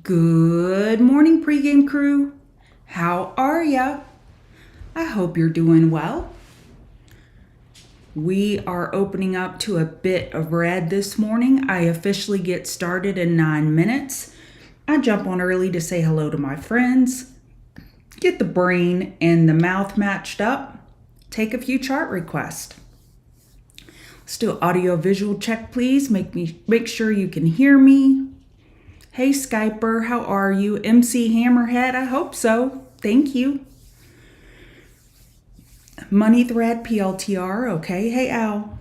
Good morning, pregame crew. How are ya? I hope you're doing well. We are opening up to a bit of red this morning. I officially get started in 9 minutes. I jump on early to say hello to my friends, get the brain and the mouth matched up, take a few chart requests. Let's do an audio visual check, please. Make sure you can hear me. Hey Skyper, how are you? MC Hammerhead, I hope so. Thank you. Money Thread, PLTR, okay. Hey Al.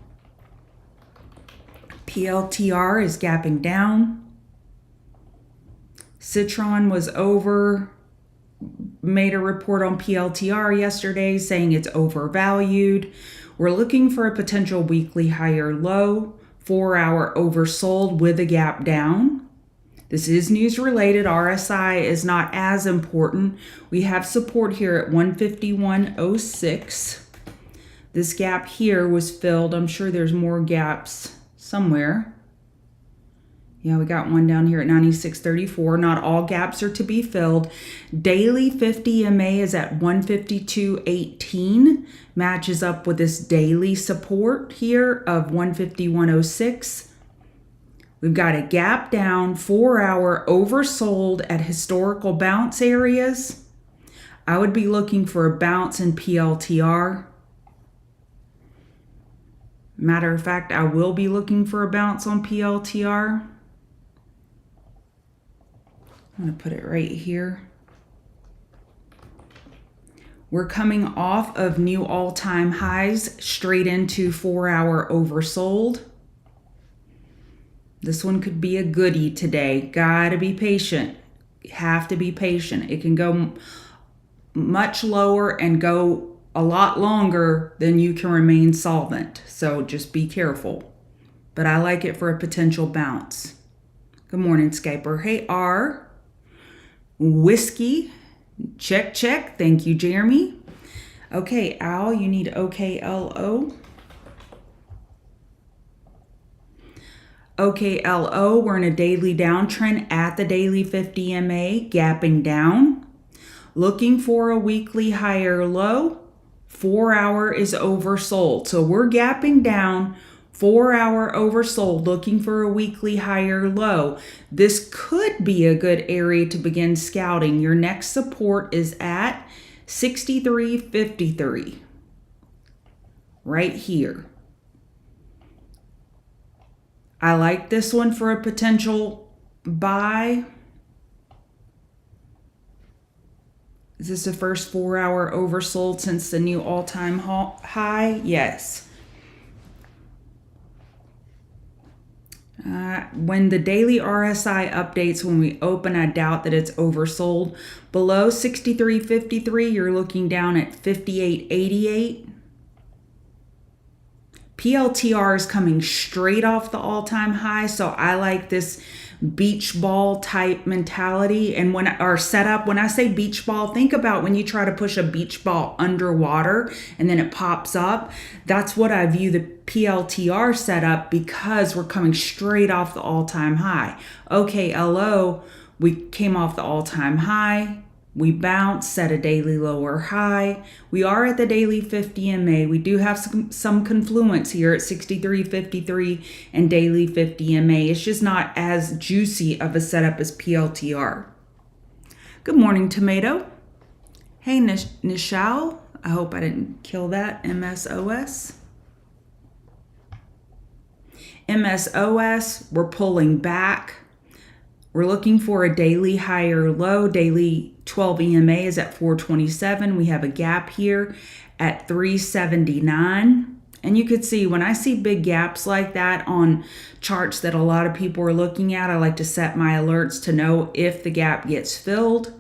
PLTR is gapping down. Citron was over, made a report on PLTR yesterday saying it's overvalued. We're looking for a potential weekly higher low, 4-hour oversold with a gap down. This is news related. RSI is not as important. We have support here at 151.06. This gap here was filled. I'm sure there's more gaps somewhere. Yeah, we got one down here at 96.34. Not all gaps are to be filled. Daily 50 MA is at 152.18. Matches up with this daily support here of 151.06. We've got a gap down, 4-hour oversold at historical bounce areas. I would be looking for a bounce in PLTR. Matter of fact, I will be looking for a bounce on PLTR. I'm going to put it right here. We're coming off of new all-time highs straight into 4-hour oversold. This one could be a goodie today. Gotta be patient. Have to be patient. It can go much lower and go a lot longer than you can remain solvent. So just be careful. But I like it for a potential bounce. Good morning, Skyper. Hey, R. Whiskey. Check, check. Thank you, Jeremy. Okay, Al, you need OKLO. OKLO, we're in a daily downtrend at the daily 50 MA, gapping down. Looking for a weekly higher low. 4-hour is oversold. So we're gapping down, 4-hour oversold, looking for a weekly higher low. This could be a good area to begin scouting. Your next support is at 63.53. Right here. I like this one for a potential buy. Is this the first 4-hour oversold since the new all-time high? Yes. When the daily RSI updates, when we open, I doubt that it's oversold. Below 63.53, you're looking down at 58.88. PLTR is coming straight off the all-time high, so I like this beach ball type mentality. And when I say beach ball, think about when you try to push a beach ball underwater and then it pops up. That's what I view the PLTR setup, because we're coming straight off the all-time high. Okay, LO, we came off the all-time high. We bounced, set a daily lower high. We are at the daily 50 MA. We do have some confluence here at 63.53 and daily 50 MA. It's just not as juicy of a setup as PLTR. Good morning, Tomato. Hey, Nishal. I hope I didn't kill that. MSOS. MSOS, we're pulling back. We're looking for a daily higher low. Daily 12 EMA is at 427. We have a gap here at 379. And you could see when I see big gaps like that on charts that a lot of people are looking at, I like to set my alerts to know if the gap gets filled.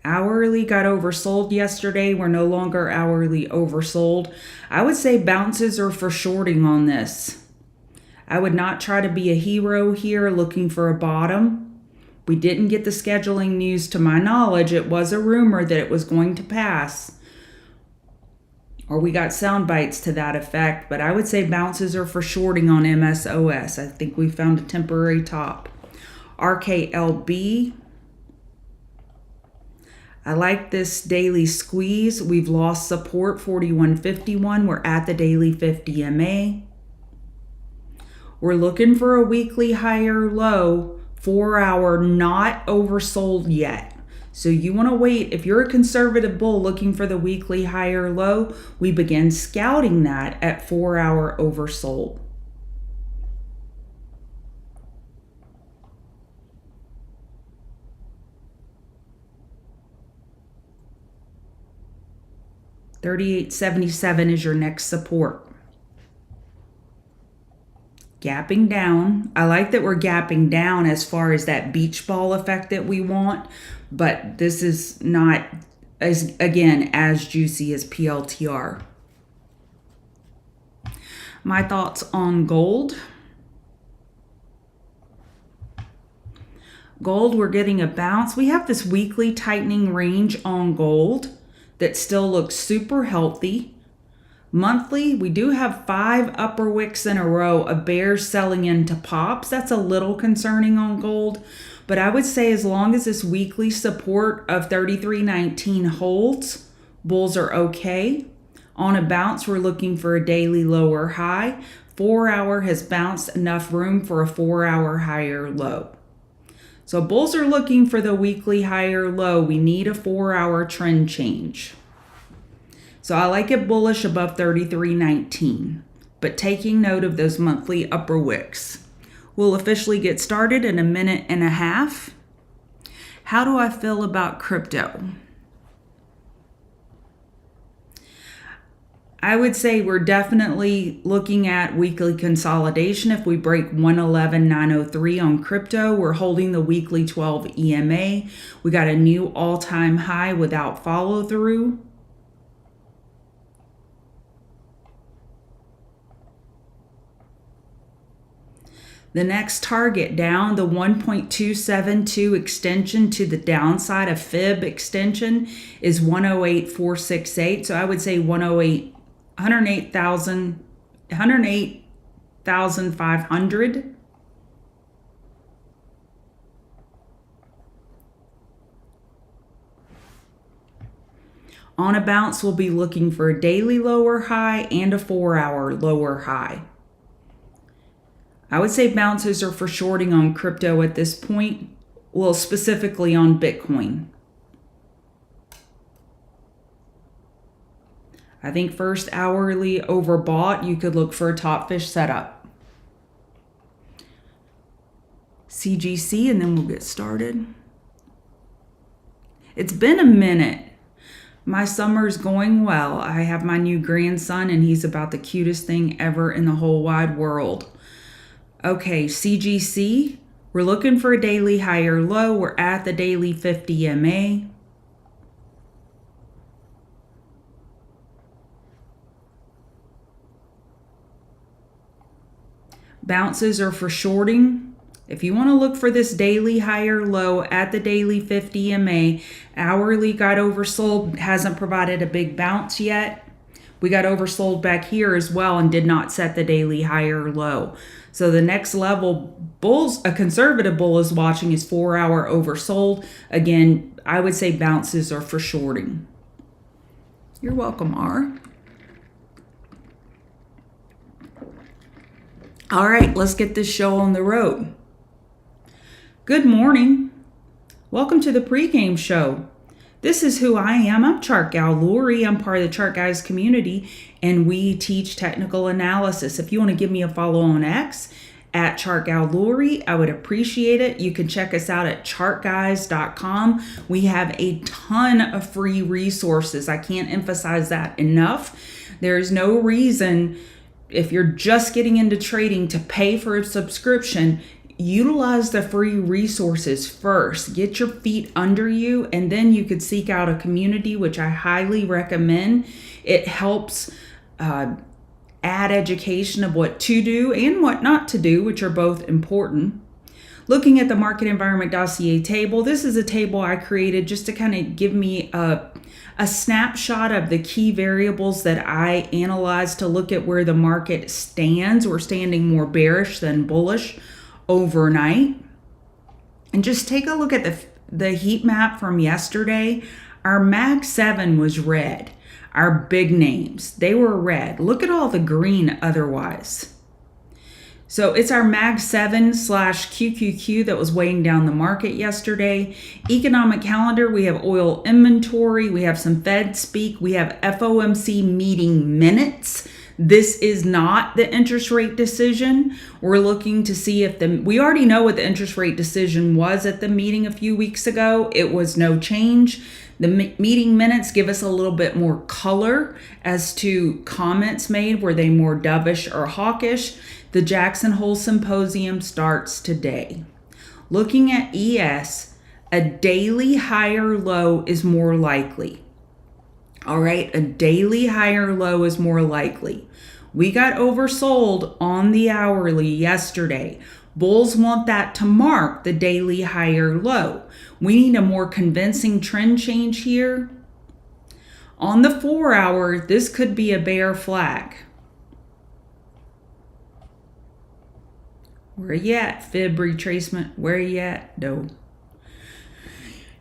Hourly got oversold yesterday. We're no longer hourly oversold. I would say bounces are for shorting on this. I would not try to be a hero here looking for a bottom. We didn't get the scheduling news to my knowledge. It was a rumor that it was going to pass. or we got sound bites to that effect, but I would say bounces are for shorting on MSOS. I think we found a temporary top. RKLB. I like this daily squeeze. We've lost support 41.51. We're at the daily 50 MA. We're looking for a weekly higher low, 4 hour, not oversold yet. So you want to wait. If you're a conservative bull looking for the weekly higher low, we begin scouting that at 4 hour oversold. $38.77 is your next support. Gapping down. I like that we're gapping down as far as that beach ball effect that we want, but this is not, as juicy as PLTR. My thoughts on gold. Gold, we're getting a bounce. We have this weekly tightening range on gold that still looks super healthy. Monthly, we do have 5 upper wicks in a row of bears selling into pops. That's a little concerning on gold, but I would say as long as this weekly support of 33.19 holds, bulls are okay. On a bounce, we're looking for a daily lower high. 4 hour has bounced enough room for a 4 hour higher low. So bulls are looking for the weekly higher low. We need a 4 hour trend change. So I like it bullish above 33.19, but taking note of those monthly upper wicks. We'll officially get started in a minute and a half. How do I feel about crypto? I would say we're definitely looking at weekly consolidation. If we break 111.903 on crypto, we're holding the weekly 12 EMA. We got a new all-time high without follow through. The next target down, the 1.272 extension to the downside, a fib extension, is 108.468. So I would say 108,500. On a bounce, we'll be looking for a daily lower high and a 4 hour lower high. I would say bounces are for shorting on crypto at this point, well, specifically on Bitcoin. I think first hourly overbought, you could look for a top fish setup. CGC, and then we'll get started. It's been a minute. My summer's going well. I have my new grandson, and he's about the cutest thing ever in the whole wide world. Okay, CGC, we're looking for a daily higher low. We're at the daily 50 MA. Bounces are for shorting. If you want to look for this daily higher low at the daily 50 MA, hourly got oversold, hasn't provided a big bounce yet. We got oversold back here as well and did not set the daily higher low. So the next level bulls, a conservative bull is watching, is 4 hour oversold. Again, I would say bounces are for shorting. You're welcome, R. All right, let's get this show on the road. Good morning. Welcome to the pregame show. This is who I am. I'm Chart Gal Lori. I'm part of the Chart Guys community, and we teach technical analysis. If you want to give me a follow on X at Chart Gal Lori, I would appreciate it. You can check us out at chartguys.com. We have a ton of free resources. I can't emphasize that enough. There is no reason, if you're just getting into trading, to pay for a subscription. Utilize the free resources first. Get your feet under you, and then you could seek out a community, which I highly recommend. It helps add education of what to do and what not to do, which are both important. Looking at the market environment dossier table, this is a table I created just to kind of give me a snapshot of the key variables that I analyzed to look at where the market stands. We're standing more bearish than bullish overnight. And just take a look at the heat map from yesterday. Our Mag 7 was red. Our big names, they were red. Look at all the green otherwise. So it's our Mag 7 / QQQ that was weighing down the market yesterday. Economic calendar, we have oil inventory, we have some Fed speak, we have FOMC meeting minutes. This is not the interest rate decision. We're looking to see if we already know what the interest rate decision was at the meeting a few weeks ago. It was no change. The meeting minutes give us a little bit more color as to comments made. Were they more dovish or hawkish? The Jackson Hole Symposium starts today. Looking at ES, a daily higher low is more likely. All right, a daily higher low is more likely. We got oversold on the hourly yesterday. Bulls want that to mark the daily higher low. We need a more convincing trend change here. On the 4-hour, this could be a bear flag. Where you at? Fib retracement. Where you at? No.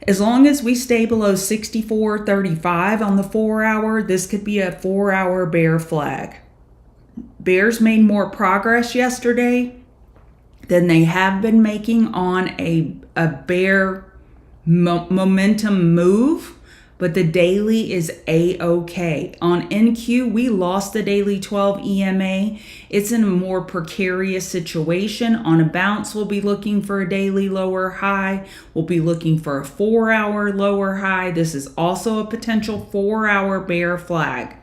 As long as we stay below 64.35 on the 4-hour, this could be a 4-hour bear flag. Bears made more progress yesterday than they have been making on a bear momentum move, but the daily is A-OK. On NQ, we lost the daily 12 EMA. It's in a more precarious situation. On a bounce, we'll be looking for a daily lower high. We'll be looking for a 4-hour lower high. This is also a potential 4-hour bear flag.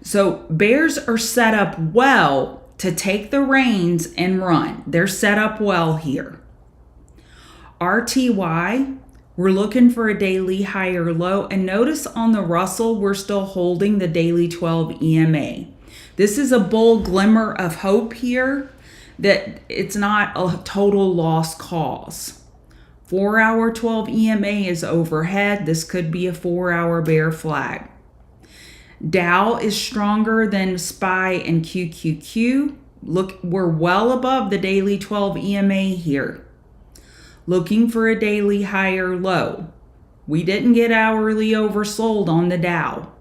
So bears are set up well to take the reins and run. They're set up well here. RTY, we're looking for a daily higher low. And notice on the Russell, we're still holding the daily 12 EMA. This is a bull glimmer of hope here that it's not a total lost cause. 4-hour 12 EMA is overhead. This could be a 4-hour bear flag. Dow is stronger than SPY and QQQ. Look, we're well above the daily 12 EMA here. Looking for a daily higher low. We didn't get hourly oversold on the Dow.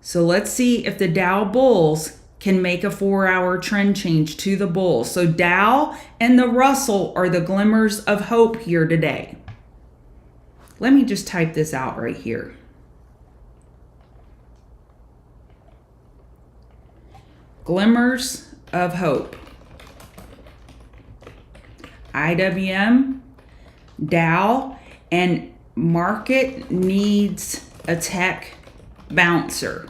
So let's see if the Dow bulls can make a 4-hour trend change to the bulls. So Dow and the Russell are the glimmers of hope here today. Let me just type this out right here. Glimmers of hope. IWM, Dow, and market needs a tech bouncer.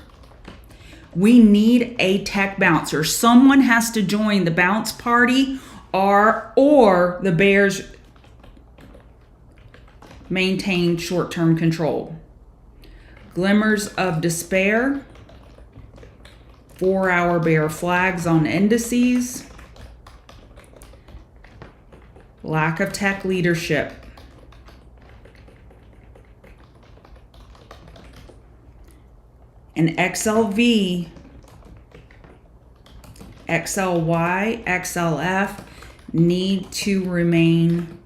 We need a tech bouncer. Someone has to join the bounce party or the bears maintain short-term control. Glimmers of despair. 4-hour bear flags on indices. Lack of tech leadership. And XLV, XLY, XLF need to remain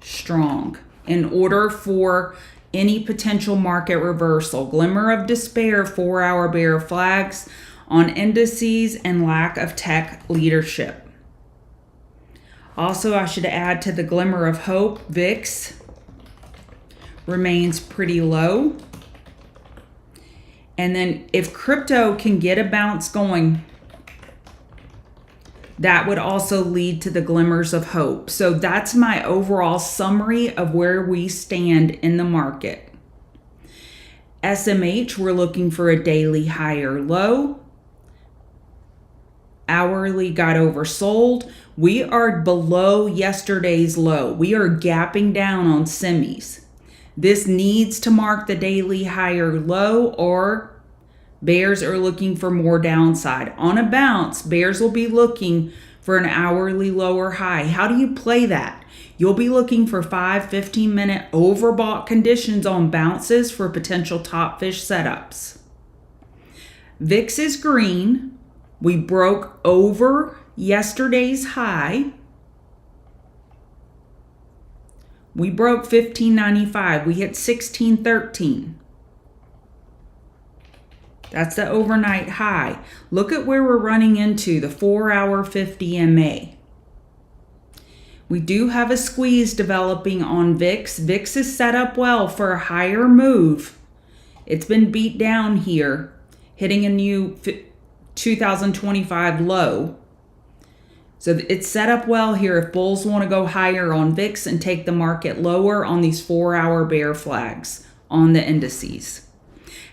strong in order for any potential market reversal. Glimmer of despair, 4-hour bear flags on indices, and lack of tech leadership. Also, I should add to the glimmer of hope, VIX remains pretty low. And then if crypto can get a bounce going, that would also lead to the glimmers of hope. So that's my overall summary of where we stand in the market. SMH, we're looking for a daily higher low. Hourly got oversold. We are below yesterday's low. We are gapping down on semis. This needs to mark the daily higher low, or bears are looking for more downside. On a bounce, bears will be looking for an hourly lower high. How do you play that? You'll be looking for 5-15-minute overbought conditions on bounces for potential top fish setups. VIX is green. We broke over yesterday's high. We broke 15.95. We hit 16.13. That's the overnight high. Look at where we're running into, the 4-hour 50 MA. We do have a squeeze developing on VIX. VIX is set up well for a higher move. It's been beat down here, hitting a new 2025 low. So it's set up well here if bulls want to go higher on VIX and take the market lower on these 4-hour bear flags on the indices.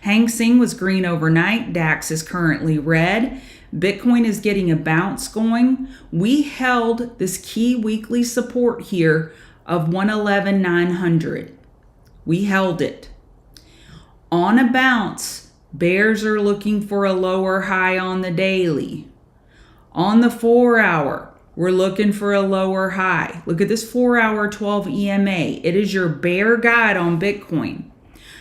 Hang Seng was green overnight. DAX is currently red. Bitcoin is getting a bounce going. We held this key weekly support here of 111,900. We held it. On a bounce, bears are looking for a lower high on the daily. On the 4-hour, we're looking for a lower high. Look at this 4-hour 12 EMA. It is your bear guide on Bitcoin.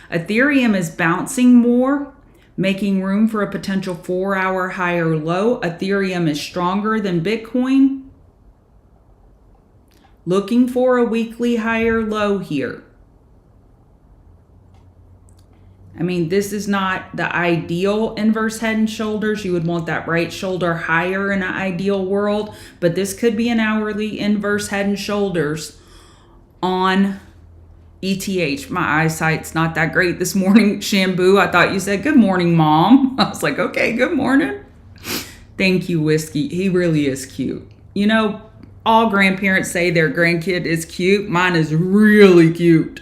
Ethereum is bouncing more, making room for a potential 4-hour higher low. Ethereum is stronger than Bitcoin. Looking for a weekly higher low here. I mean, this is not the ideal inverse head and shoulders. You would want that right shoulder higher in an ideal world, but this could be an hourly inverse head and shoulders on ETH. My eyesight's not that great this morning. Shambu, I thought you said, "Good morning, Mom." I was like, okay, good morning. Thank you, Whiskey. He really is cute. You know, all grandparents say their grandkid is cute. Mine is really cute.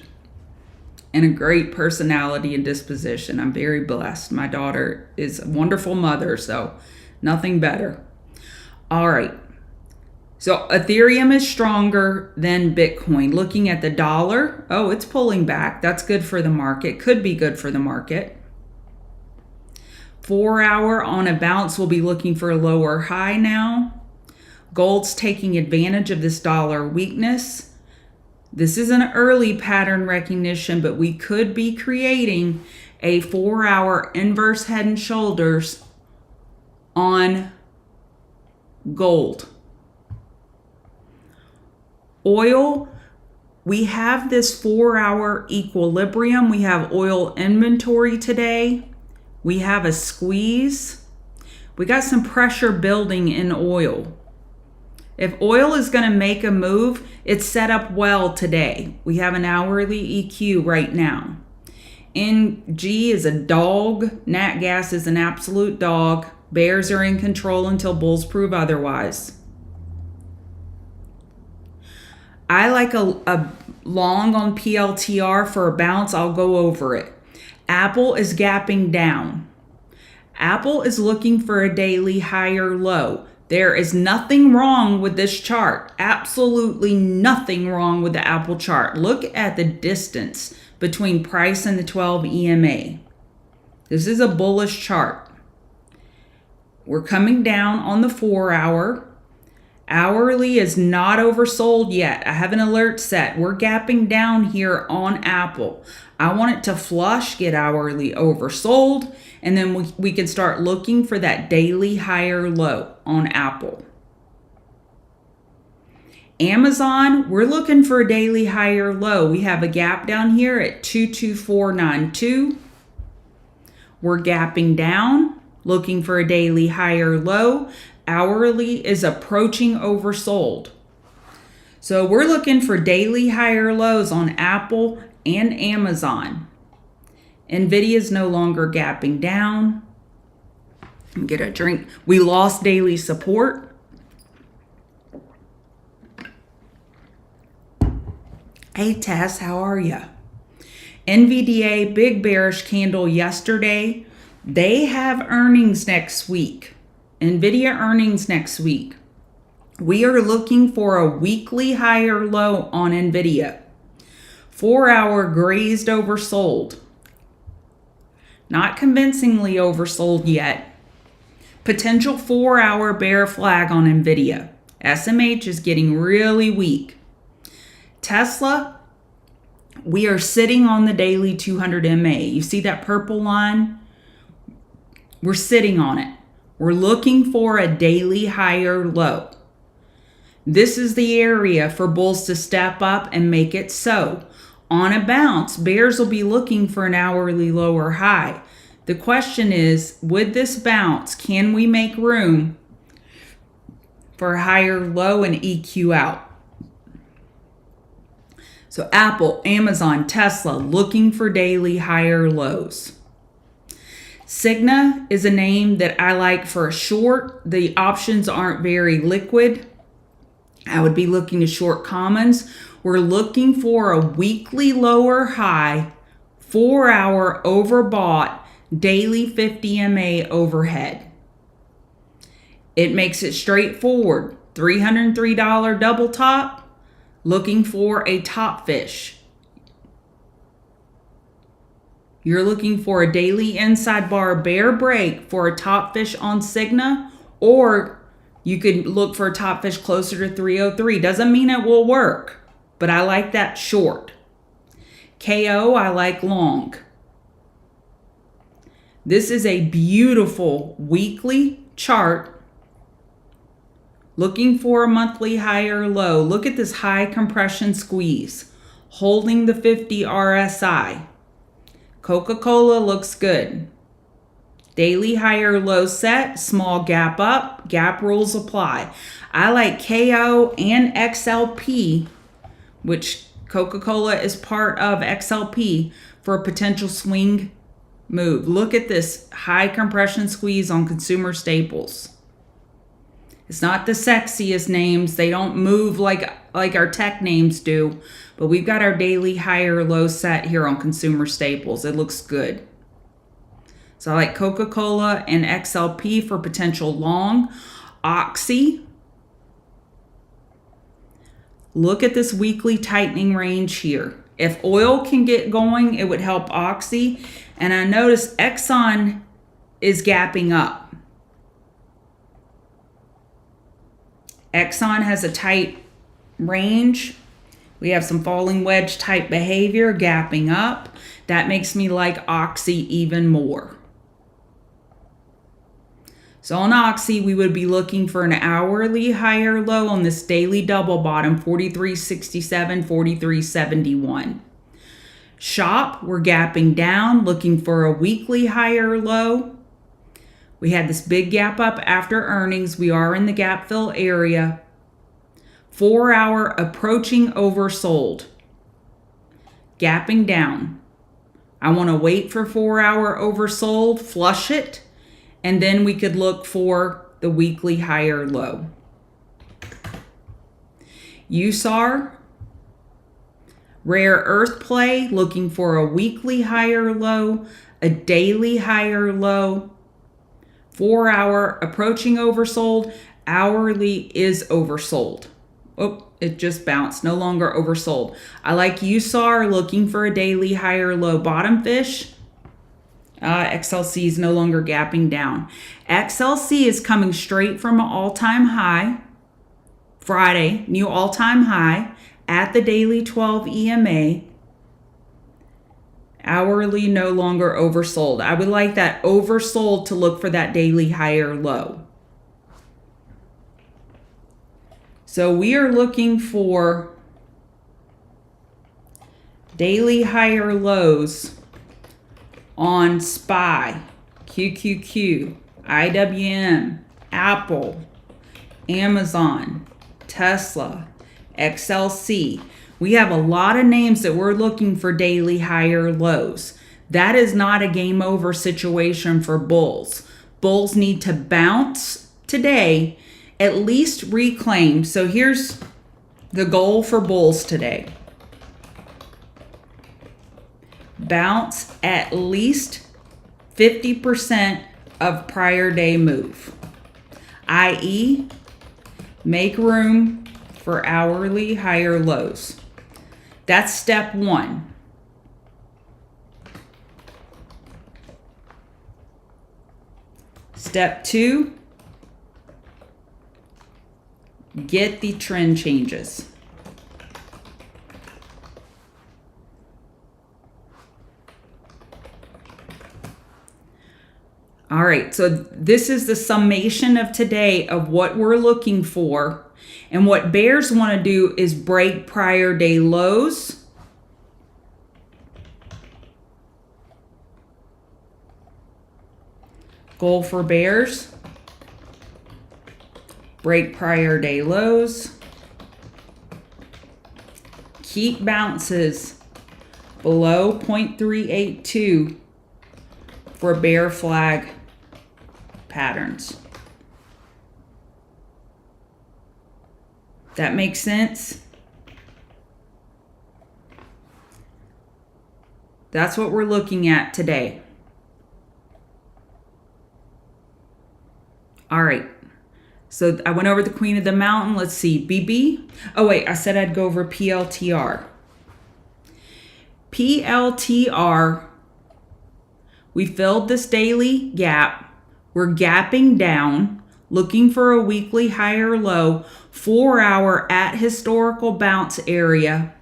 And a great personality and disposition. I'm very blessed. My daughter is a wonderful mother, so nothing better. All right. So Ethereum is stronger than Bitcoin. Looking at the dollar, oh, it's pulling back. That's good for the market. Could be good for the market. 4-hour on a bounce, we'll be looking for a lower high now. Gold's taking advantage of this dollar weakness. This is an early pattern recognition, but we could be creating a 4-hour inverse head and shoulders on gold. Oil, we have this 4-hour equilibrium. We have oil inventory today. We have a squeeze. We got some pressure building in oil. If oil is going to make a move, it's set up well today. We have an hourly EQ right now. NG is a dog. Nat gas is an absolute dog. Bears are in control until bulls prove otherwise. I like a long on PLTR for a bounce. I'll go over it. Apple is gapping down. Apple is looking for a daily higher low. There is nothing wrong with this chart. Absolutely nothing wrong with the Apple chart. Look at the distance between price and the 12 EMA. This is a bullish chart. We're coming down on the 4-hour. Hourly is not oversold yet. I have an alert set. We're gapping down here on Apple. I want it to flush, get hourly oversold, and then we can start looking for that daily higher low on Apple. Amazon, we're looking for a daily higher low. We have a gap down here at 22492. We're gapping down, looking for a daily higher low. Hourly is approaching oversold. So we're looking for daily higher lows on Apple and Amazon. Nvidia is no longer gapping down. Get a drink. We lost daily support. Hey Tess, how are you? NVDA, big bearish candle yesterday. They have earnings next week. Nvidia earnings next week. We are looking for a weekly higher low on Nvidia. 4-hour grazed oversold. Not convincingly oversold yet. Potential 4-hour bear flag on Nvidia. SMH is getting really weak. Tesla, we are sitting on the daily 200 MA. You see that purple line? We're sitting on it. We're looking for a daily higher low. This is the area for bulls to step up and make it so. On a bounce, bears will be looking for an hourly low or high. The question is, with this bounce, can we make room for a higher low and EQ out? So Apple, Amazon, Tesla, looking for daily higher lows. Cigna is a name that I like for a short. The options aren't very liquid. I would be looking to short commons. We're looking for a weekly lower high, 4-hour overbought, daily 50 MA overhead. It makes it straightforward. $303 double top, looking for a top fish. You're looking for a daily inside bar bear break for a top fish on Cigna, or you could look for a top fish closer to 303. Doesn't mean it will work, but I like that short. KO, I like long. This is a beautiful weekly chart. Looking for a monthly higher low. Look at this high compression squeeze, holding the 50 RSI. Coca-Cola looks good. Daily higher low set, small gap up, gap rules apply. I like KO and XLP, which Coca-Cola is part of XLP, for a potential swing move. Look at this high compression squeeze on consumer staples. It's not the sexiest names. They don't move like our tech names do, but we've got our daily higher low set here on consumer staples. It looks good. So I like Coca-Cola and XLP for potential long. Oxy. Look at this weekly tightening range here. If oil can get going, it would help Oxy. And I notice Exxon is gapping up. Exxon has a tight range. We have some falling wedge type behavior, gapping up. That makes me like Oxy even more. So on Oxy, we would be looking for an hourly higher low on this daily double bottom, 43.67, 43.71. Shop, we're gapping down, looking for a weekly higher low. We had this big gap up after earnings. We are in the gap fill area. 4-hour approaching oversold. Gapping down. I want to wait for 4-hour oversold, flush it, and then we could look for the weekly higher low. USAR, rare earth play, looking for a weekly higher low, a daily higher low. 4-hour approaching oversold, hourly is oversold. Oh, it just bounced, no longer oversold. I like USAR, looking for a daily higher low bottom fish. XLC is no longer gapping down. XLC is coming straight from an all-time high. Friday, new all-time high at the daily 12 EMA. Hourly no longer oversold. I would like that oversold to look for that daily higher low. So we are looking for daily higher lows on SPY, QQQ, IWM, Apple, Amazon, Tesla, XLC. We have a lot of names that we're looking for daily higher lows. That is not a game over situation for bulls. Bulls need to bounce today, at least reclaim. So here's the goal for bulls today. Bounce at least 50% of prior day move, i.e., make room for hourly higher lows. That's step one. Step two, Get the trend changes. All right, so this is the summation of today of what we're looking for. And what bears want to do is break prior day lows. Goal for bears: break prior day lows. Keep bounces below 0.382 for bear flag patterns. That makes sense? That's what we're looking at today. All right. So I went over the Queen of the Mountain. Let's see. BB. Oh, wait. I said I'd go over PLTR. PLTR. We filled this daily gap. We're gapping down, looking for a weekly high or low, 4-hour at historical bounce area.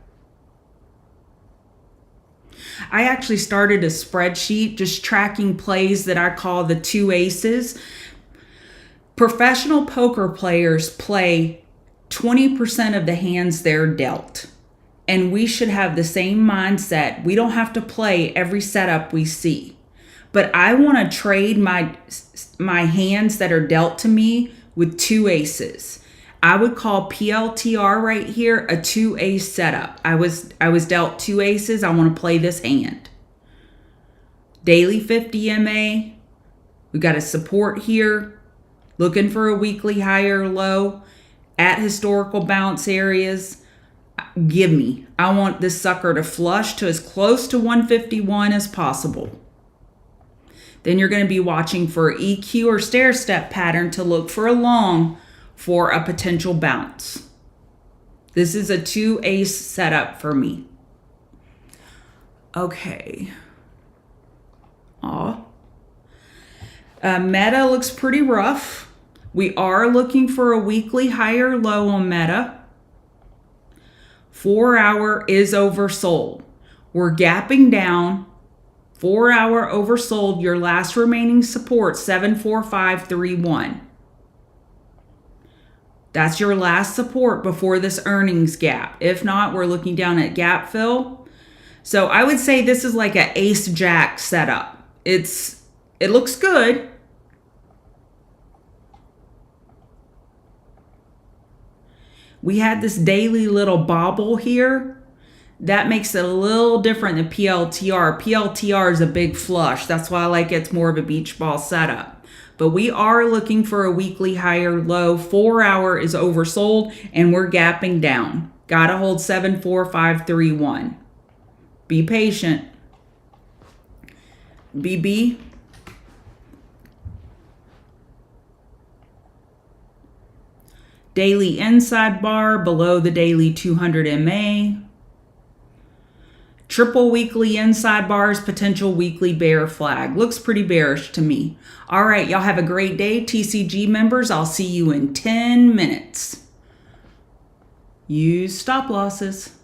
I actually started a spreadsheet just tracking plays that I call the 2 aces. Professional poker players play 20% of the hands they're dealt. And we should have the same mindset. We don't have to play every setup we see. But I want to trade my hands that are dealt to me with 2 aces. I would call PLTR right here a 2 ace setup. I was dealt 2 aces. I want to play this hand. Daily 50 MA. We got a support here. Looking for a weekly high or low at historical bounce areas. Give me. I want this sucker to flush to as close to 151 as possible. Then you're going to be watching for EQ or stair step pattern to look for a long for a potential bounce. This is a 2 ace setup for me. Okay. Meta looks pretty rough. We are looking for a weekly high or low on Meta. 4-hour is oversold. We're gapping down. 4-hour oversold. Your last remaining support, 74531. That's your last support before this earnings gap. If not, we're looking down at gap fill. So I would say this is like an ace jack setup. It looks good. We had this daily little bobble here. That makes it a little different than PLTR. PLTR is a big flush. That's why I like it's more of a beach ball setup. But we are looking for a weekly higher low. 4-hour is oversold and we're gapping down. Gotta hold 74531. Be patient. BB. Daily inside bar below the daily 200 MA. Triple weekly inside bars, potential weekly bear flag. Looks pretty bearish to me. All right, y'all have a great day. TCG members, I'll see you in 10 minutes. Use stop losses.